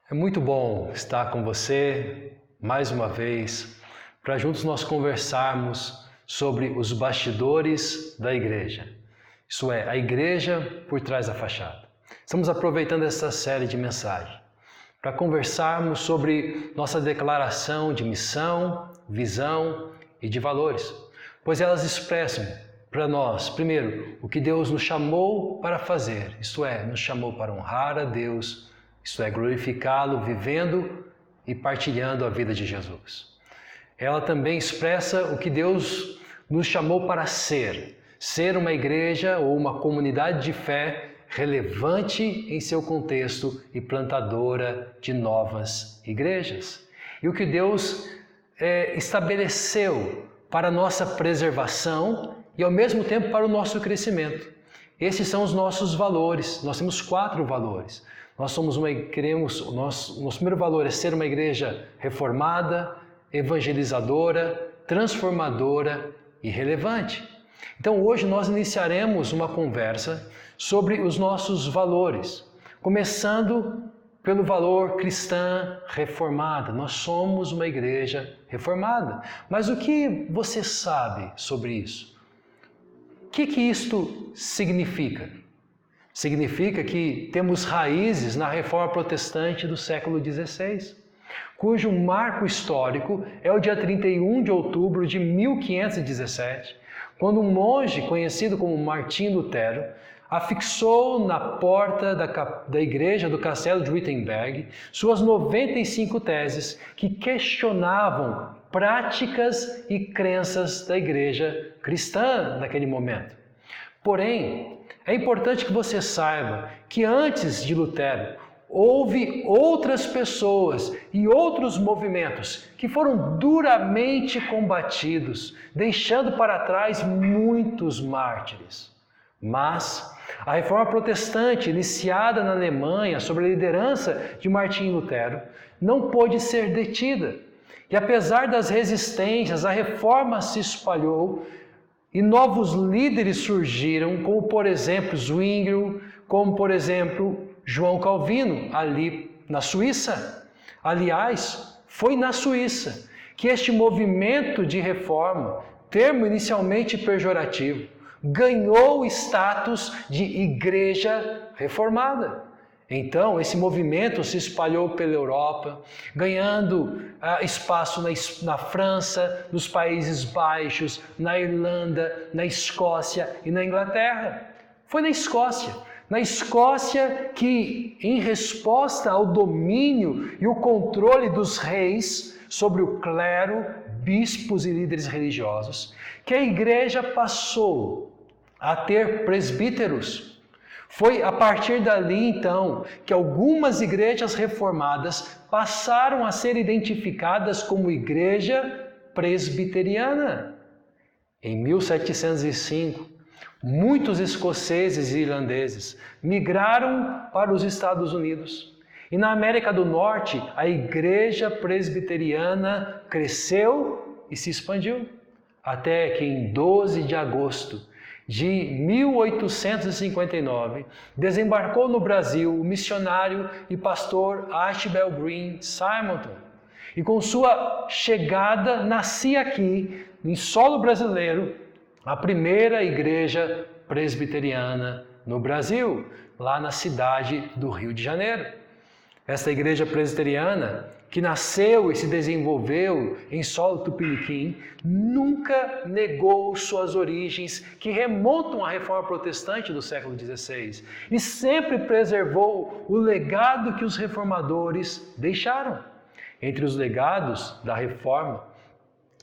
É muito bom estar com você mais uma vez para juntos nós conversarmos sobre os bastidores da igreja. Isso é, a igreja por trás da fachada. Estamos aproveitando essa série de mensagens para conversarmos sobre nossa declaração de missão, visão e de valores, pois elas expressam para nós, primeiro, o que Deus nos chamou para fazer, isto é, nos chamou para honrar a Deus, isto é, glorificá-lo, vivendo e partilhando a vida de Jesus. Ela também expressa o que Deus nos chamou para ser uma igreja ou uma comunidade de fé relevante em seu contexto e plantadora de novas igrejas. E o que Deus estabeleceu para a nossa preservação e ao mesmo tempo para o nosso crescimento. Esses são os nossos valores. Nós temos 4 valores. Nosso primeiro valor é ser uma igreja reformada, evangelizadora, transformadora e relevante. Então hoje nós iniciaremos uma conversa sobre os nossos valores, começando pelo valor cristã reformada. Nós somos uma igreja reformada. Mas o que você sabe sobre isso? O que isto significa? Significa que temos raízes na Reforma Protestante do século XVI, cujo marco histórico é o dia 31 de outubro de 1517, quando um monge conhecido como Martim Lutero afixou na porta da igreja do castelo de Wittenberg suas 95 teses que questionavam práticas e crenças da igreja cristã naquele momento. Porém, é importante que você saiba que antes de Lutero, houve outras pessoas e outros movimentos que foram duramente combatidos, deixando para trás muitos mártires. Mas a Reforma Protestante, iniciada na Alemanha sob a liderança de Martim Lutero, não pôde ser detida. E apesar das resistências, a Reforma se espalhou e novos líderes surgiram, como por exemplo Zwinglio, como por exemplo João Calvino, ali na Suíça. Aliás, foi na Suíça que este movimento de reforma, termo inicialmente pejorativo, ganhou o status de igreja reformada. Então, esse movimento se espalhou pela Europa, ganhando espaço na França, nos Países Baixos, na Irlanda, na Escócia e na Inglaterra. Foi na Escócia. Na Escócia que, em resposta ao domínio e o controle dos reis sobre o clero, bispos e líderes religiosos, que a igreja passou a ter presbíteros. Foi a partir dali, então, que algumas igrejas reformadas passaram a ser identificadas como igreja presbiteriana. Em 1705, muitos escoceses e irlandeses migraram para os Estados Unidos. E na América do Norte, a igreja presbiteriana cresceu e se expandiu. Até que em 12 de agosto de 1859, desembarcou no Brasil o missionário e pastor Archibald Green Simonton. E com sua chegada, nascia aqui, em solo brasileiro, a primeira igreja presbiteriana no Brasil, lá na cidade do Rio de Janeiro. Esta igreja presbiteriana, que nasceu e se desenvolveu em solo tupiniquim, nunca negou suas origens que remontam à Reforma Protestante do século XVI e sempre preservou o legado que os reformadores deixaram. Entre os legados da Reforma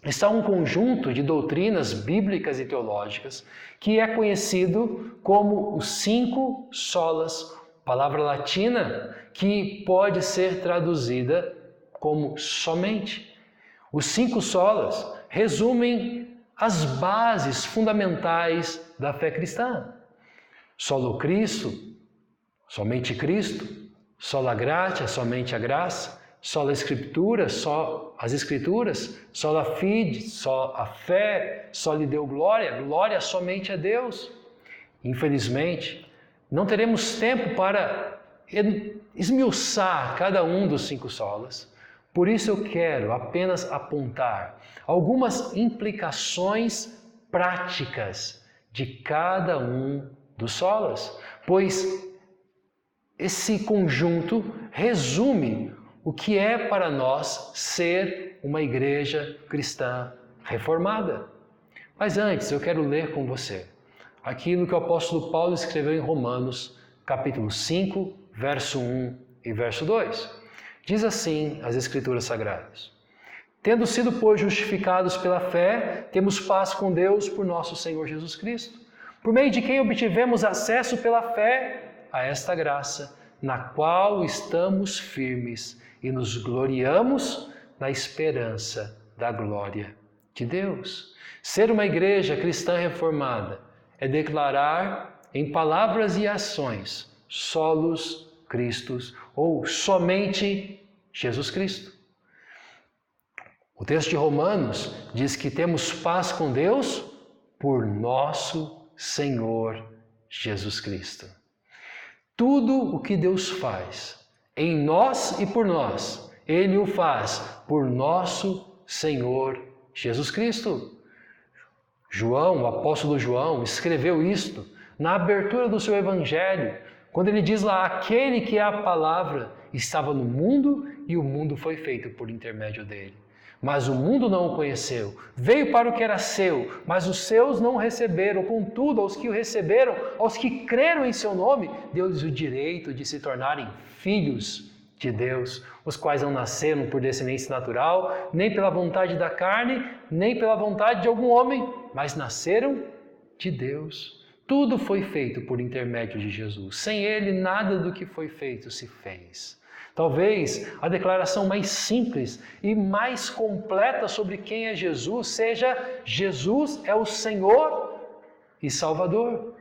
está um conjunto de doutrinas bíblicas e teológicas que é conhecido como os 5 solas, palavra latina que pode ser traduzida como somente. Os 5 solas resumem as bases fundamentais da fé cristã. Solo Cristo, somente Cristo. Sola gratia, somente a graça. Sola Escritura, só as Escrituras. Sola fide, só a fé. Só lhe deu glória, glória somente a Deus. Infelizmente, não teremos tempo para esmiuçar cada um dos 5 solas. Por isso eu quero apenas apontar algumas implicações práticas de cada um dos solas, pois esse conjunto resume o que é para nós ser uma igreja cristã reformada. Mas antes eu quero ler com você aquilo que o apóstolo Paulo escreveu em Romanos, capítulo 5, verso 1 e verso 2. Diz assim as Escrituras Sagradas: Tendo sido, pois, justificados pela fé, temos paz com Deus por nosso Senhor Jesus Cristo, por meio de quem obtivemos acesso pela fé a esta graça, na qual estamos firmes e nos gloriamos na esperança da glória de Deus. Ser uma igreja cristã reformada é declarar em palavras e ações solos Christus, ou somente Jesus Cristo. O texto de Romanos diz que temos paz com Deus por nosso Senhor Jesus Cristo. Tudo o que Deus faz em nós e por nós, Ele o faz por nosso Senhor Jesus Cristo. João, o apóstolo João, escreveu isto na abertura do seu evangelho, quando ele diz lá: aquele que é a palavra estava no mundo e o mundo foi feito por intermédio dele. Mas o mundo não o conheceu. Veio para o que era seu, mas os seus não o receberam. Contudo, aos que o receberam, aos que creram em seu nome, deu-lhes o direito de se tornarem filhos de Deus, os quais não nasceram por descendência natural, nem pela vontade da carne, nem pela vontade de algum homem, mas nasceram de Deus. Tudo foi feito por intermédio de Jesus. Sem Ele, nada do que foi feito se fez. Talvez a declaração mais simples e mais completa sobre quem é Jesus seja: Jesus é o Senhor e Salvador.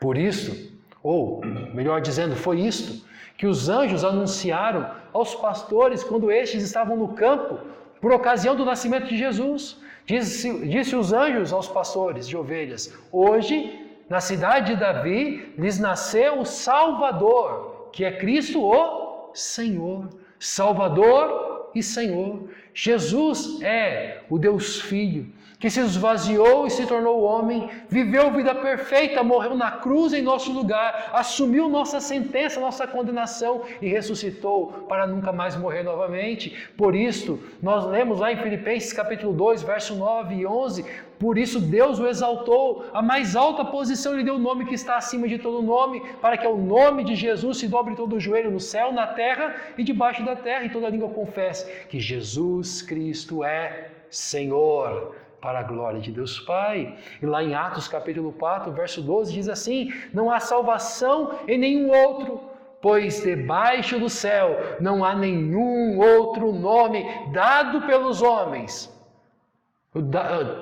Por isso, ou melhor dizendo, foi isto que os anjos anunciaram aos pastores quando estes estavam no campo por ocasião do nascimento de Jesus. Disse os anjos aos pastores de ovelhas: hoje, na cidade de Davi, lhes nasceu o Salvador, que é Cristo o Senhor. Salvador e Senhor. Jesus é o Deus Filho, que se esvaziou e se tornou homem, viveu vida perfeita, morreu na cruz em nosso lugar, assumiu nossa sentença, nossa condenação e ressuscitou para nunca mais morrer novamente. Por isso, nós lemos lá em Filipenses capítulo 2, verso 9 e 11, por isso Deus o exaltou, a mais alta posição lhe deu o nome que está acima de todo nome, para que ao nome de Jesus se dobre todo o joelho no céu, na terra e debaixo da terra, e toda língua confesse que Jesus Cristo é Senhor, para a glória de Deus Pai. E lá em Atos capítulo 4, verso 12, diz assim: não há salvação em nenhum outro, pois debaixo do céu não há nenhum outro nome dado pelos homens,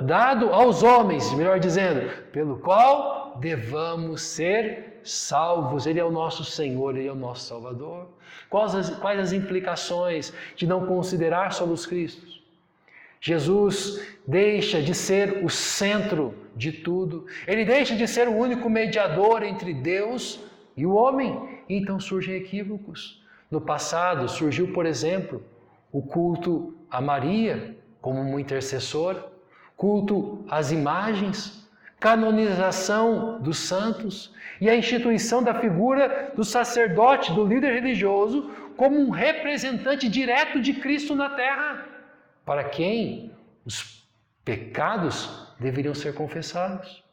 dado aos homens, melhor dizendo, pelo qual devamos ser salvos. Ele é o nosso Senhor, Ele é o nosso Salvador. Quais as implicações de não considerar solos Cristo? Jesus deixa de ser o centro de tudo. Ele deixa de ser o único mediador entre Deus e o homem. E então surgem equívocos. No passado surgiu, por exemplo, o culto a Maria como uma intercessora, culto às imagens, canonização dos santos e a instituição da figura do sacerdote, do líder religioso, como um representante direto de Cristo na terra, para quem os pecados deveriam ser confessados.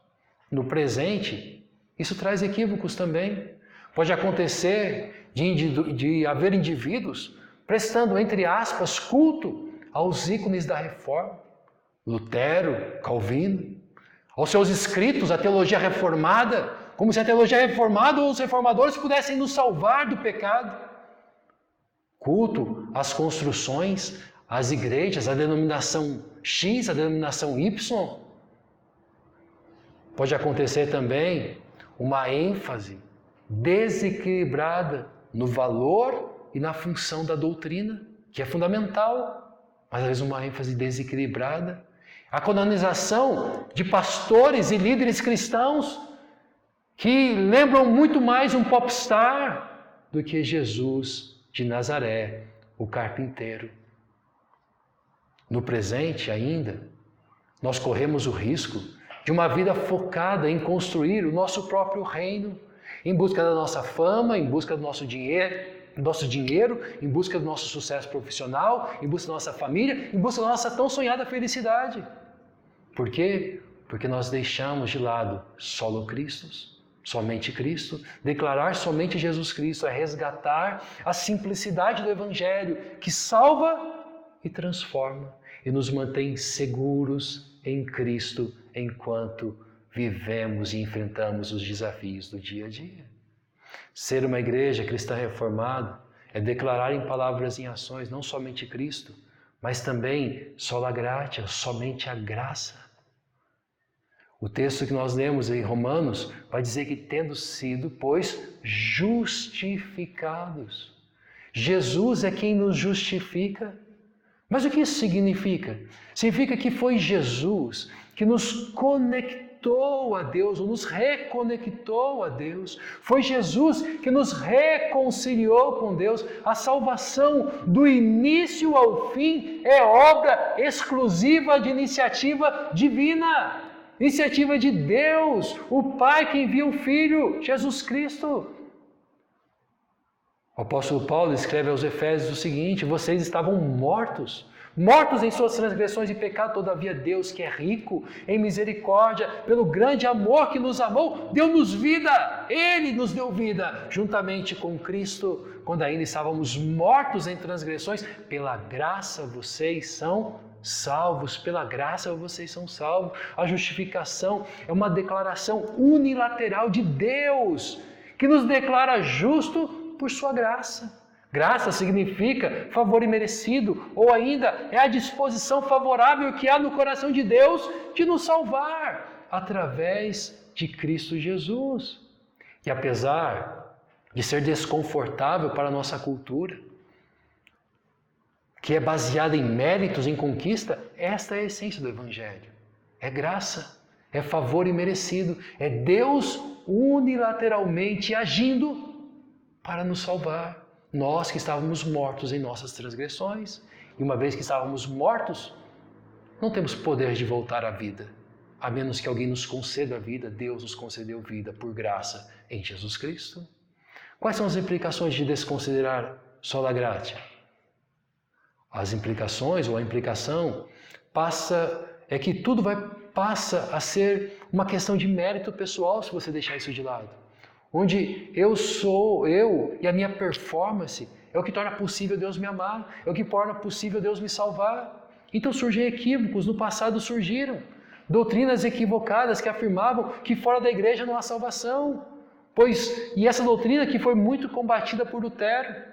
No presente, isso traz equívocos também. Pode acontecer de haver indivíduos prestando, entre aspas, culto aos ícones da Reforma, Lutero, Calvino, aos seus escritos, a teologia reformada, como se a teologia reformada ou os reformadores pudessem nos salvar do pecado. Culto às construções, às igrejas, a denominação X, a denominação Y. Pode acontecer também uma ênfase desequilibrada no valor e na função da doutrina, que é fundamental, mas às vezes uma ênfase desequilibrada. A canonização de pastores e líderes cristãos que lembram muito mais um popstar do que Jesus de Nazaré, o carpinteiro. No presente ainda, nós corremos o risco de uma vida focada em construir o nosso próprio reino, em busca da nossa fama, em busca do nosso dinheiro, em busca do nosso sucesso profissional, em busca da nossa família, em busca da nossa tão sonhada felicidade. Por quê? Porque nós deixamos de lado solo Cristo, somente Cristo. Declarar somente Jesus Cristo é resgatar a simplicidade do Evangelho que salva e transforma e nos mantém seguros em Cristo enquanto vivemos e enfrentamos os desafios do dia a dia. Ser uma igreja cristã reformada é declarar em palavras e em ações não somente Cristo, mas também sola gratia, somente a graça. O texto que nós lemos em Romanos vai dizer que tendo sido, pois, justificados. Jesus é quem nos justifica. Mas o que isso significa? Significa que foi Jesus que nos conectou a Deus, ou nos reconectou a Deus. Foi Jesus que nos reconciliou com Deus. A salvação do início ao fim é obra exclusiva de iniciativa divina. Iniciativa de Deus, o Pai que envia o Filho, Jesus Cristo. O apóstolo Paulo escreve aos Efésios o seguinte: vocês estavam mortos em suas transgressões e pecado, todavia Deus, que é rico em misericórdia, pelo grande amor que nos amou, deu-nos vida. Ele nos deu vida, juntamente com Cristo, quando ainda estávamos mortos em transgressões. Pela graça vocês são salvos, pela graça vocês são salvos. A justificação é uma declaração unilateral de Deus, que nos declara justo por sua graça. Graça significa favor imerecido, ou ainda é a disposição favorável que há no coração de Deus de nos salvar através de Cristo Jesus. E apesar de ser desconfortável para a nossa cultura, que é baseada em méritos, em conquista, esta é a essência do Evangelho. É graça, é favor imerecido, é Deus unilateralmente agindo para nos salvar. Nós que estávamos mortos em nossas transgressões, e uma vez que estávamos mortos, não temos poder de voltar à vida, a menos que alguém nos conceda a vida. Deus nos concedeu vida por graça em Jesus Cristo. Quais são as implicações de desconsiderar sola gratia? As implicações, ou a implicação, é que tudo passa a ser uma questão de mérito pessoal se você deixar isso de lado. Onde eu e a minha performance é o que torna possível Deus me amar, é o que torna possível Deus me salvar. Então surgem equívocos, no passado surgiram doutrinas equivocadas que afirmavam que fora da igreja não há salvação. E essa doutrina que foi muito combatida por Lutero,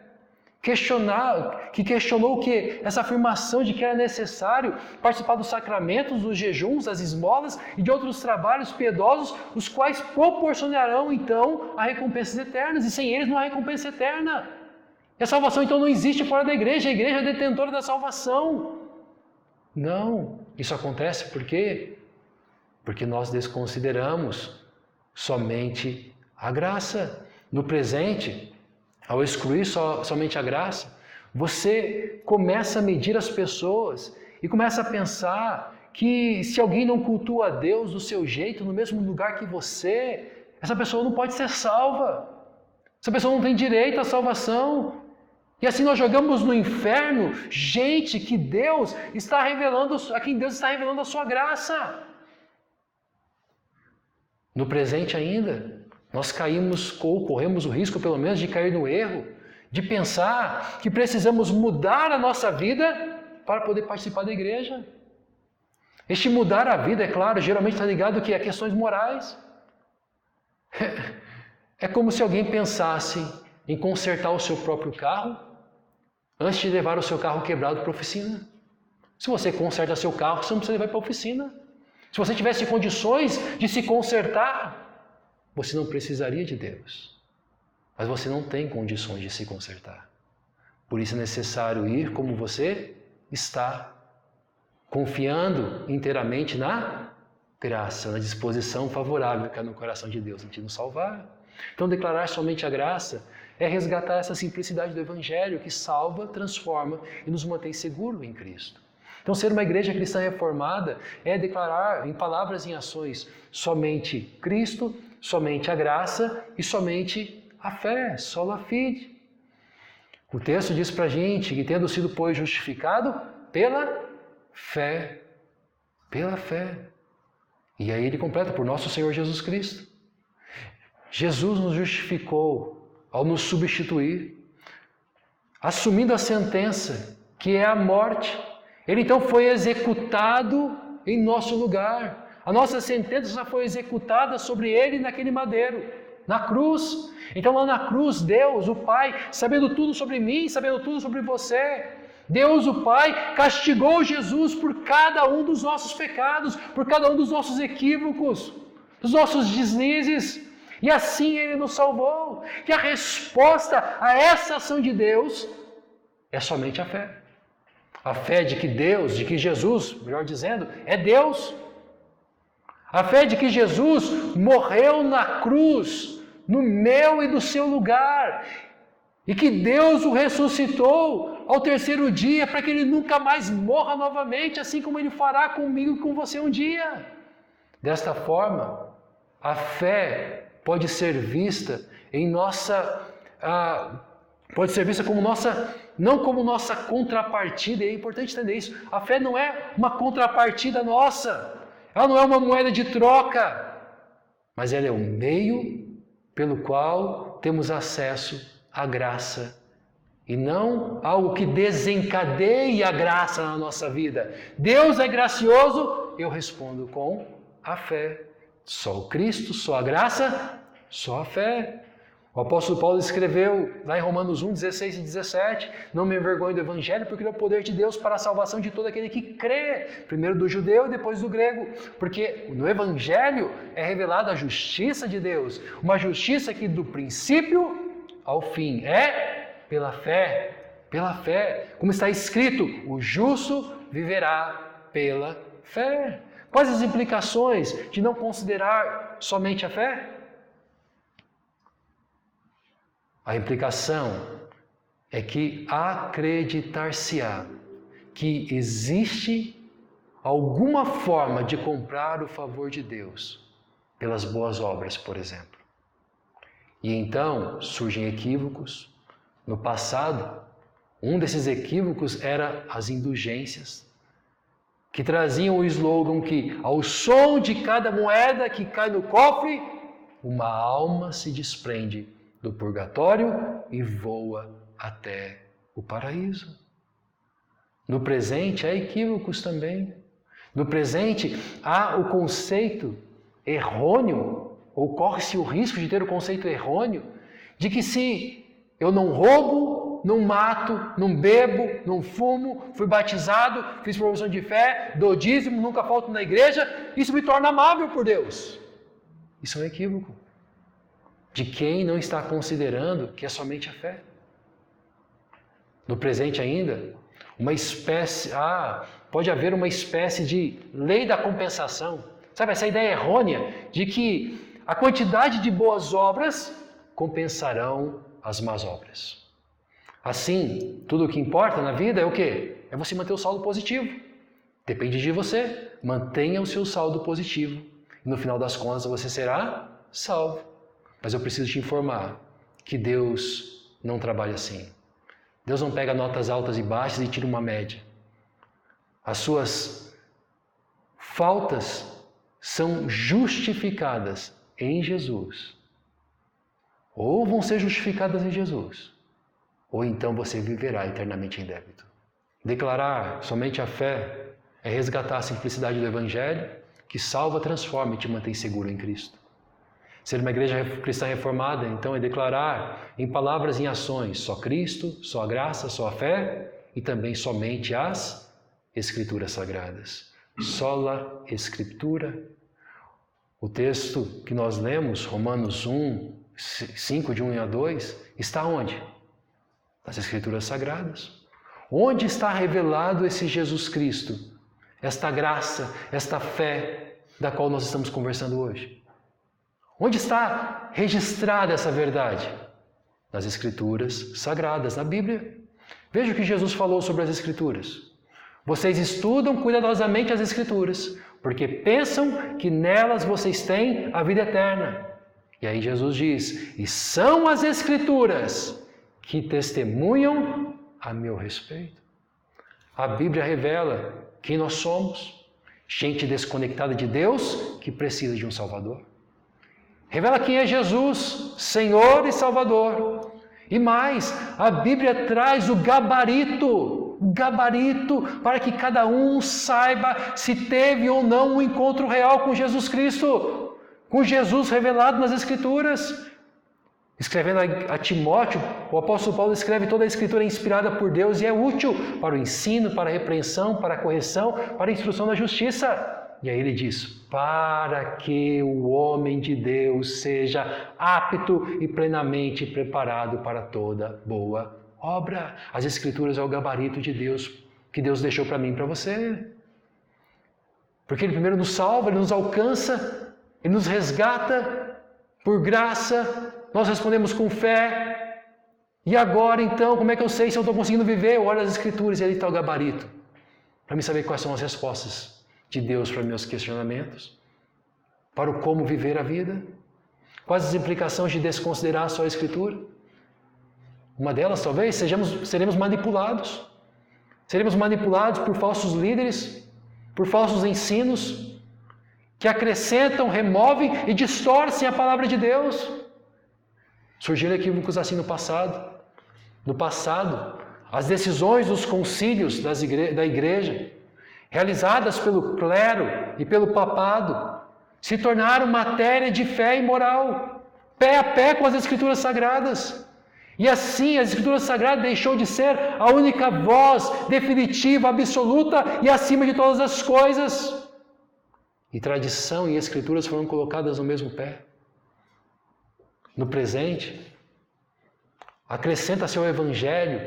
que questionou essa afirmação de que era necessário participar dos sacramentos, dos jejuns, das esmolas e de outros trabalhos piedosos, os quais proporcionarão então a recompensas eternas, e sem eles não há recompensa eterna. E a salvação então não existe fora da igreja, a igreja é detentora da salvação. Não, isso acontece por quê? Porque nós desconsideramos somente a graça. No presente, ao excluir somente a graça, você começa a medir as pessoas e começa a pensar que se alguém não cultua a Deus do seu jeito, no mesmo lugar que você, essa pessoa não pode ser salva. Essa pessoa não tem direito à salvação. E assim nós jogamos no inferno gente que Deus está revelando, a quem Deus está revelando a sua graça. No presente ainda, nós corremos o risco, pelo menos, de cair no erro, de pensar que precisamos mudar a nossa vida para poder participar da igreja. Este mudar a vida, é claro, geralmente está ligado a questões morais. É como se alguém pensasse em consertar o seu próprio carro antes de levar o seu carro quebrado para a oficina. Se você conserta seu carro, você não precisa levar para a oficina. Se você tivesse condições de se consertar, você não precisaria de Deus, mas você não tem condições de se consertar. Por isso é necessário ir como você está, confiando inteiramente na graça, na disposição favorável que há no coração de Deus em te nos salvar. Então, declarar somente a graça é resgatar essa simplicidade do Evangelho que salva, transforma e nos mantém seguros em Cristo. Então, ser uma igreja cristã reformada é declarar em palavras e em ações somente Cristo, somente a graça e somente a fé, sola fide. O texto diz para a gente que tendo sido, pois, justificado pela fé. Pela fé. E aí ele completa, por nosso Senhor Jesus Cristo. Jesus nos justificou ao nos substituir, assumindo a sentença, que é a morte. Ele então foi executado em nosso lugar. A nossa sentença foi executada sobre ele naquele madeiro, na cruz. Então lá na cruz, Deus, o Pai, sabendo tudo sobre mim, sabendo tudo sobre você, Deus, o Pai, castigou Jesus por cada um dos nossos pecados, por cada um dos nossos equívocos, dos nossos deslizes. E assim Ele nos salvou. E a resposta a essa ação de Deus é somente a fé. A fé de que Deus, de que Jesus, melhor dizendo, é Deus. A fé de que Jesus morreu na cruz, no meu e do seu lugar. E que Deus o ressuscitou ao terceiro dia para que Ele nunca mais morra novamente, assim como Ele fará comigo e com você um dia. Desta forma, a fé pode ser vista em pode ser vista como não como nossa contrapartida, e é importante entender isso. A fé não é uma contrapartida nossa, ela não é uma moeda de troca, mas ela é o meio pelo qual temos acesso à graça, e não algo que desencadeie a graça na nossa vida. Deus é gracioso, eu respondo com a fé. Só o Cristo, só a graça, só a fé. O apóstolo Paulo escreveu lá em Romanos 1, 16 e 17, não me envergonho do Evangelho, porque é o poder de Deus para a salvação de todo aquele que crê, primeiro do judeu e depois do grego, porque no Evangelho é revelada a justiça de Deus, uma justiça que do princípio ao fim é pela fé, como está escrito, o justo viverá pela fé. Quais as implicações de não considerar somente a fé? A implicação é que acreditar-se-á que existe alguma forma de comprar o favor de Deus pelas boas obras, por exemplo. E então surgem equívocos. No passado, um desses equívocos era as indulgências, que traziam o slogan que, ao som de cada moeda que cai no cofre, uma alma se desprende do purgatório e voa até o paraíso. No presente há equívocos também. No presente há o conceito errôneo, ou corre-se o risco de ter o conceito errôneo, de que se eu não roubo, não mato, não bebo, não fumo, fui batizado, fiz profissão de fé, dou dízimo, nunca falto na igreja, isso me torna amável por Deus. Isso é um equívoco de quem não está considerando que é somente a fé. No presente ainda, pode haver uma espécie de lei da compensação. Sabe, essa ideia errônea de que a quantidade de boas obras compensarão as más obras. Assim, tudo o que importa na vida é o quê? É você manter o saldo positivo. Depende de você. Mantenha o seu saldo positivo. E no final das contas você será salvo. Mas eu preciso te informar que Deus não trabalha assim. Deus não pega notas altas e baixas e tira uma média. As suas faltas são justificadas em Jesus. Ou vão ser justificadas em Jesus, ou então você viverá eternamente em débito. Declarar somente a fé é resgatar a simplicidade do Evangelho, que salva, transforma e te mantém seguro em Cristo. Ser uma igreja cristã reformada, então, é declarar em palavras e em ações só Cristo, só a graça, só a fé e também somente as Escrituras Sagradas. Sola Escritura. O texto que nós lemos, Romanos 1, 5, de 1 a 2, está onde? Nas Escrituras Sagradas. Onde está revelado esse Jesus Cristo? Esta graça, esta fé da qual nós estamos conversando hoje? Onde está registrada essa verdade? Nas Escrituras Sagradas, na Bíblia. Veja o que Jesus falou sobre as Escrituras. Vocês estudam cuidadosamente as Escrituras, porque pensam que nelas vocês têm a vida eterna. E aí Jesus diz, e são as Escrituras que testemunham a meu respeito. A Bíblia revela quem nós somos, gente desconectada de Deus que precisa de um Salvador. Revela quem é Jesus, Senhor e Salvador. E mais, a Bíblia traz o gabarito para que cada um saiba se teve ou não um encontro real com Jesus Cristo, com Jesus revelado nas Escrituras. Escrevendo a Timóteo, o apóstolo Paulo escreve toda a Escritura inspirada por Deus e é útil para o ensino, para a repreensão, para a correção, para a instrução na justiça. E aí ele diz, para que o homem de Deus seja apto e plenamente preparado para toda boa obra. As Escrituras é o gabarito de Deus, que Deus deixou para mim e para você. Porque Ele primeiro nos salva, Ele nos alcança, Ele nos resgata por graça, nós respondemos com fé. E agora então, como é que eu sei se eu estou conseguindo viver? Eu olho as Escrituras e ali está o gabarito, para me saber quais são as respostas de Deus para meus questionamentos, para o como viver a vida, quais as implicações de desconsiderar só a Escritura. Uma delas, talvez, seremos manipulados. Seremos manipulados por falsos líderes, por falsos ensinos, que acrescentam, removem e distorcem a palavra de Deus. Surgiram equívocos assim no passado. No passado, as decisões dos concílios da igreja, realizadas pelo clero e pelo papado, se tornaram matéria de fé e moral, pé a pé com as Escrituras Sagradas. E assim, as Escrituras Sagradas deixou de ser a única voz definitiva, absoluta e acima de todas as coisas. E tradição e Escrituras foram colocadas no mesmo pé. No presente, acrescenta-se ao Evangelho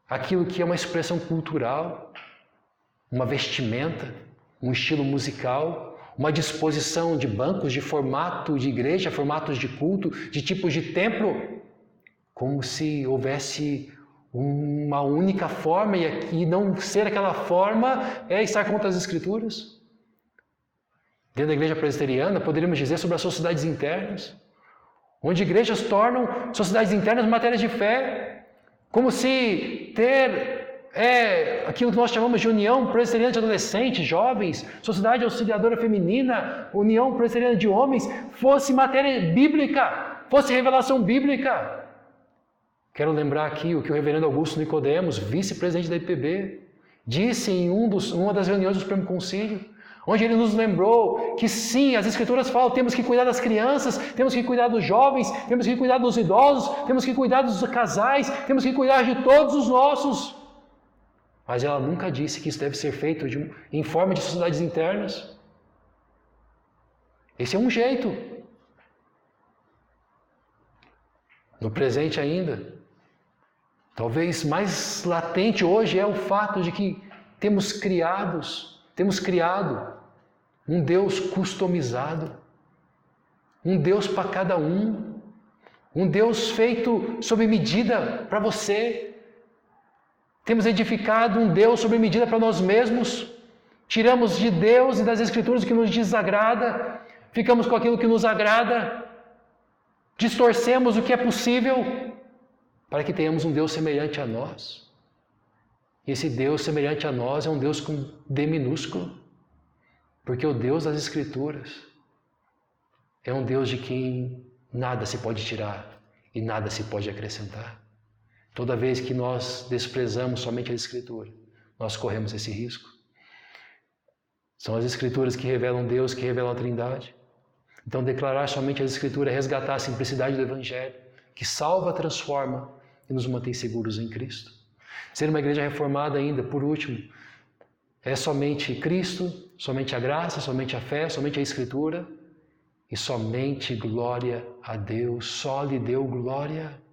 aquilo que é uma expressão cultural, uma vestimenta, um estilo musical, uma disposição de bancos, de formato de igreja, formatos de culto, de tipos de templo, como se houvesse uma única forma e não ser aquela forma é estar contra as Escrituras. Dentro da igreja presbiteriana, poderíamos dizer sobre as sociedades internas, onde igrejas tornam sociedades internas matérias de fé, como se ter aquilo que nós chamamos de união presbiteriana de adolescentes, jovens, sociedade auxiliadora feminina, união presbiteriana de homens, fosse matéria bíblica, fosse revelação bíblica. Quero lembrar aqui o que o reverendo Augusto Nicodemos, vice-presidente da IPB, disse em uma das reuniões do Supremo Concílio, onde ele nos lembrou que sim, as Escrituras falam, temos que cuidar das crianças, temos que cuidar dos jovens, temos que cuidar dos idosos, temos que cuidar dos casais, temos que cuidar de todos os nossos. Mas ela nunca disse que isso deve ser feito em forma de sociedades internas. Esse é um jeito. No presente ainda, talvez mais latente hoje é o fato de que temos criado um Deus customizado, um Deus para cada um Deus feito sob medida para você. Temos edificado um Deus sob medida para nós mesmos, tiramos de Deus e das Escrituras o que nos desagrada, ficamos com aquilo que nos agrada, distorcemos o que é possível para que tenhamos um Deus semelhante a nós. E esse Deus semelhante a nós é um Deus com D minúsculo, porque o Deus das Escrituras é um Deus de quem nada se pode tirar e nada se pode acrescentar. Toda vez que nós desprezamos somente a Escritura, nós corremos esse risco. São as Escrituras que revelam Deus, que revelam a Trindade. Então, declarar somente as Escrituras é resgatar a simplicidade do Evangelho, que salva, transforma e nos mantém seguros em Cristo. Ser uma igreja reformada ainda, por último, é somente Cristo, somente a graça, somente a fé, somente a Escritura e somente glória a Deus, só lhe deu glória.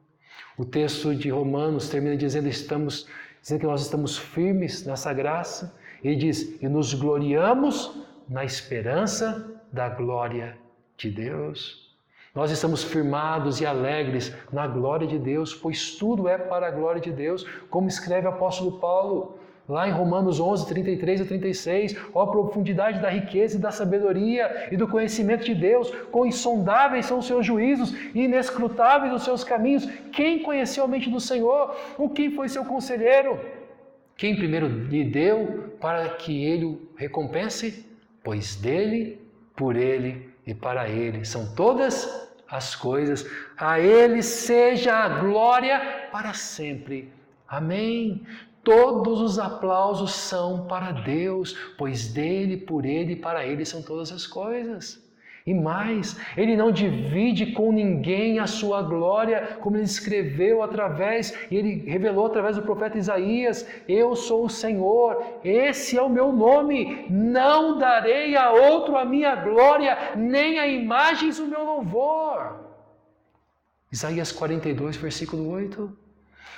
O texto de Romanos termina dizendo que nós estamos firmes nessa graça. Ele diz, e nos gloriamos na esperança da glória de Deus. Nós estamos firmados e alegres na glória de Deus, pois tudo é para a glória de Deus, como escreve o apóstolo Paulo, lá em Romanos 11, 33 a 36, ó profundidade da riqueza e da sabedoria e do conhecimento de Deus, quão insondáveis são os seus juízos e inescrutáveis os seus caminhos. Quem conheceu a mente do Senhor? Ou quem foi seu conselheiro? Quem primeiro lhe deu para que ele o recompense? Pois dele, por ele e para ele são todas as coisas. A ele seja a glória para sempre. Amém. Todos os aplausos são para Deus, pois dele, por ele e para ele são todas as coisas. E mais, ele não divide com ninguém a sua glória, como ele escreveu e ele revelou através do profeta Isaías: eu sou o Senhor, esse é o meu nome, não darei a outro a minha glória, nem a imagens o meu louvor. Isaías 42, versículo 8.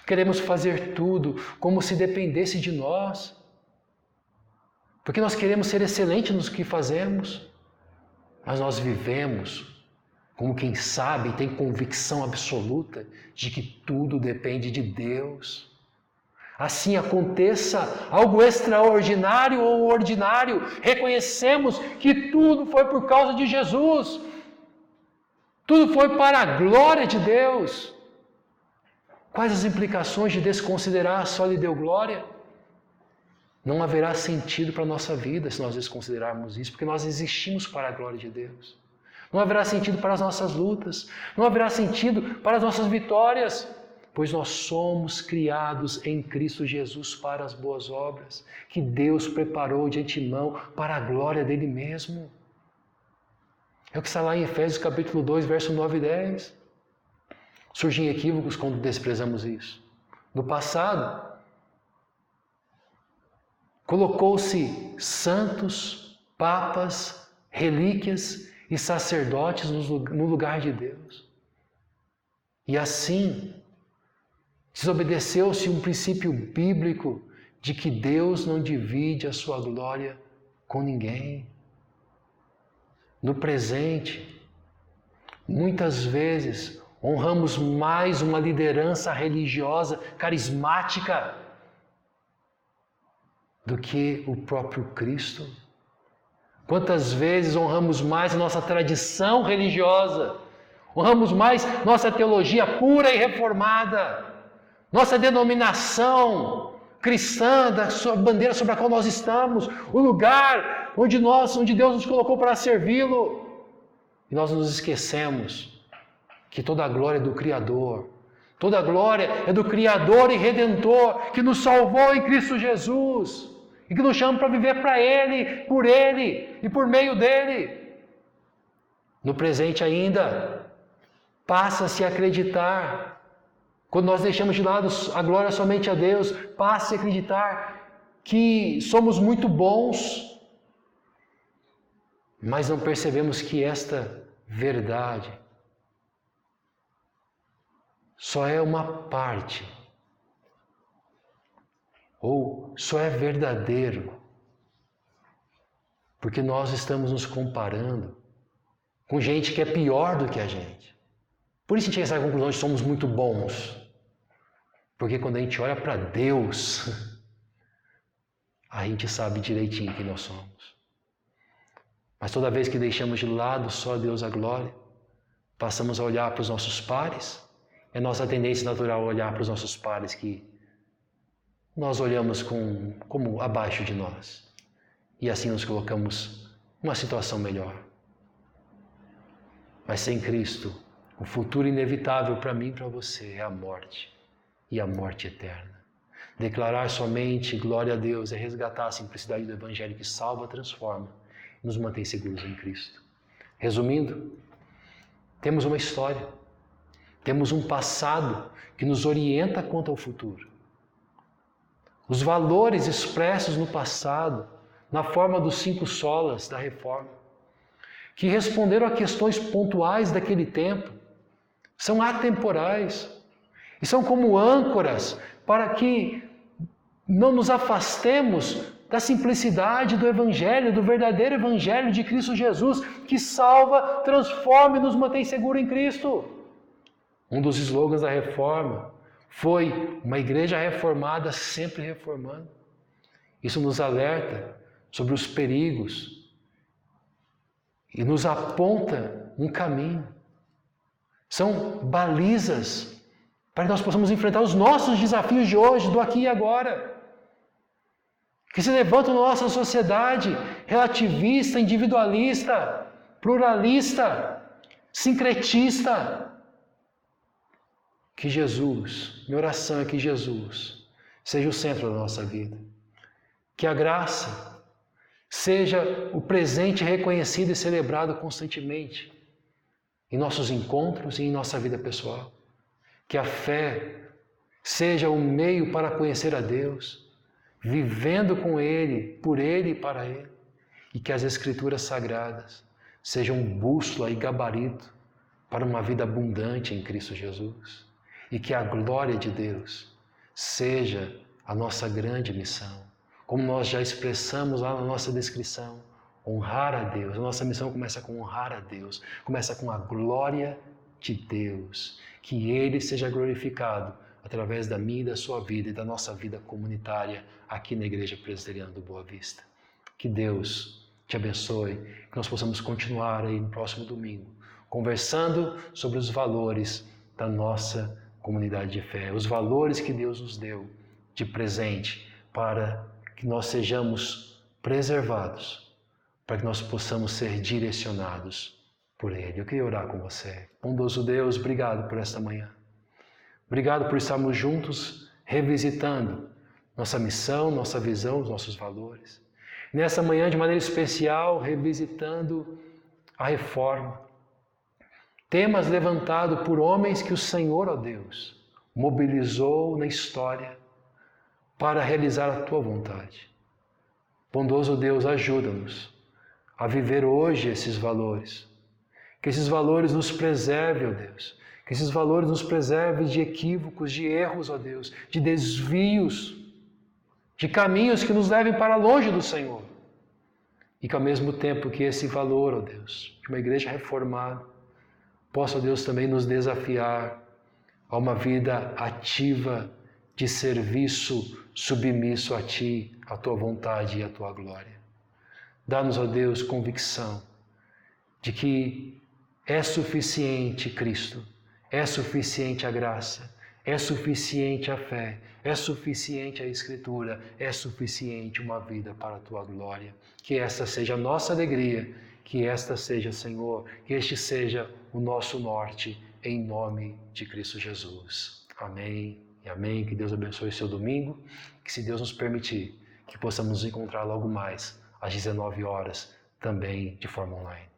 Queremos fazer tudo como se dependesse de nós, porque nós queremos ser excelentes no que fazemos, mas nós vivemos como quem sabe e tem convicção absoluta de que tudo depende de Deus. Assim aconteça algo extraordinário ou ordinário, reconhecemos que tudo foi por causa de Jesus, tudo foi para a glória de Deus. Quais as implicações de desconsiderar só lhe deu glória? Não haverá sentido para a nossa vida se nós desconsiderarmos isso, porque nós existimos para a glória de Deus. Não haverá sentido para as nossas lutas, não haverá sentido para as nossas vitórias, pois nós somos criados em Cristo Jesus para as boas obras, que Deus preparou de antemão para a glória dele mesmo. É o que está lá em Efésios capítulo 2, verso 9 e 10. Surgem equívocos quando desprezamos isso. No passado, colocou-se santos, papas, relíquias e sacerdotes no lugar de Deus. E assim, desobedeceu-se um princípio bíblico de que Deus não divide a sua glória com ninguém. No presente, muitas vezes, honramos mais uma liderança religiosa, carismática, do que o próprio Cristo. Quantas vezes honramos mais a nossa tradição religiosa, honramos mais nossa teologia pura e reformada, nossa denominação cristã, da sua bandeira sobre a qual nós estamos, o lugar onde Deus nos colocou para servi-lo. E nós nos esquecemos que toda a glória é do Criador. Toda a glória é do Criador e Redentor, que nos salvou em Cristo Jesus e que nos chama para viver para Ele, por Ele e por meio dEle. No presente ainda, passa-se a acreditar, quando nós deixamos de lado a glória somente a Deus, passa-se a acreditar que somos muito bons, mas não percebemos que esta verdade só é uma parte, ou só é verdadeiro, porque nós estamos nos comparando com gente que é pior do que a gente. Por isso a gente chega a essa conclusão de que somos muito bons, porque quando a gente olha para Deus, a gente sabe direitinho quem nós somos. Mas toda vez que deixamos de lado só Deus a glória, passamos a olhar para os nossos pares. É nossa tendência natural olhar para os nossos pares que nós olhamos como abaixo de nós. E assim nos colocamos numa situação melhor. Mas sem Cristo, o futuro inevitável para mim e para você é a morte. E a morte eterna. Declarar somente glória a Deus é resgatar a simplicidade do Evangelho que salva, transforma e nos mantém seguros em Cristo. Resumindo, temos uma história. Temos um passado que nos orienta quanto ao futuro. Os valores expressos no passado, na forma dos 5 solas da Reforma, que responderam a questões pontuais daquele tempo, são atemporais e são como âncoras para que não nos afastemos da simplicidade do Evangelho, do verdadeiro Evangelho de Cristo Jesus, que salva, transforma e nos mantém seguros em Cristo. Um dos slogans da Reforma foi uma igreja reformada sempre reformando. Isso nos alerta sobre os perigos e nos aponta um caminho. São balizas para que nós possamos enfrentar os nossos desafios de hoje, do aqui e agora. Que se levantam na nossa sociedade relativista, individualista, pluralista, sincretista. Que Jesus, minha oração é que Jesus seja o centro da nossa vida. Que a graça seja o presente reconhecido e celebrado constantemente em nossos encontros e em nossa vida pessoal. Que a fé seja o meio para conhecer a Deus, vivendo com Ele, por Ele e para Ele. E que as Escrituras Sagradas sejam bússola e gabarito para uma vida abundante em Cristo Jesus. E que a glória de Deus seja a nossa grande missão. Como nós já expressamos lá na nossa descrição, honrar a Deus. A nossa missão começa com honrar a Deus, começa com a glória de Deus. Que Ele seja glorificado através da minha e da sua vida e da nossa vida comunitária aqui na Igreja Presbiteriana do Boa Vista. Que Deus te abençoe, que nós possamos continuar aí no próximo domingo, conversando sobre os valores da nossa comunidade de fé, os valores que Deus nos deu de presente para que nós sejamos preservados, para que nós possamos ser direcionados por Ele. Eu queria orar com você. Bondoso Deus, obrigado por esta manhã. Obrigado por estarmos juntos, revisitando nossa missão, nossa visão, os nossos valores. Nessa manhã, de maneira especial, revisitando a reforma. Temas levantados por homens que o Senhor, ó Deus, mobilizou na história para realizar a Tua vontade. Bondoso Deus, ajuda-nos a viver hoje esses valores. Que esses valores nos preservem, ó Deus. Que esses valores nos preservem de equívocos, de erros, ó Deus, de desvios, de caminhos que nos levem para longe do Senhor. E que ao mesmo tempo que esse valor, ó Deus, de uma igreja reformada, possa, Deus, também nos desafiar a uma vida ativa de serviço submisso a Ti, a Tua vontade e a Tua glória. Dá-nos, ó Deus, convicção de que é suficiente Cristo, é suficiente a graça, é suficiente a fé, é suficiente a Escritura, é suficiente uma vida para a Tua glória. Que esta seja a nossa alegria, que esta seja, Senhor, que este seja o nosso norte, em nome de Cristo Jesus. Amém e amém. Que Deus abençoe o seu domingo, que se Deus nos permitir, que possamos nos encontrar logo mais, às 19 horas, também de forma online.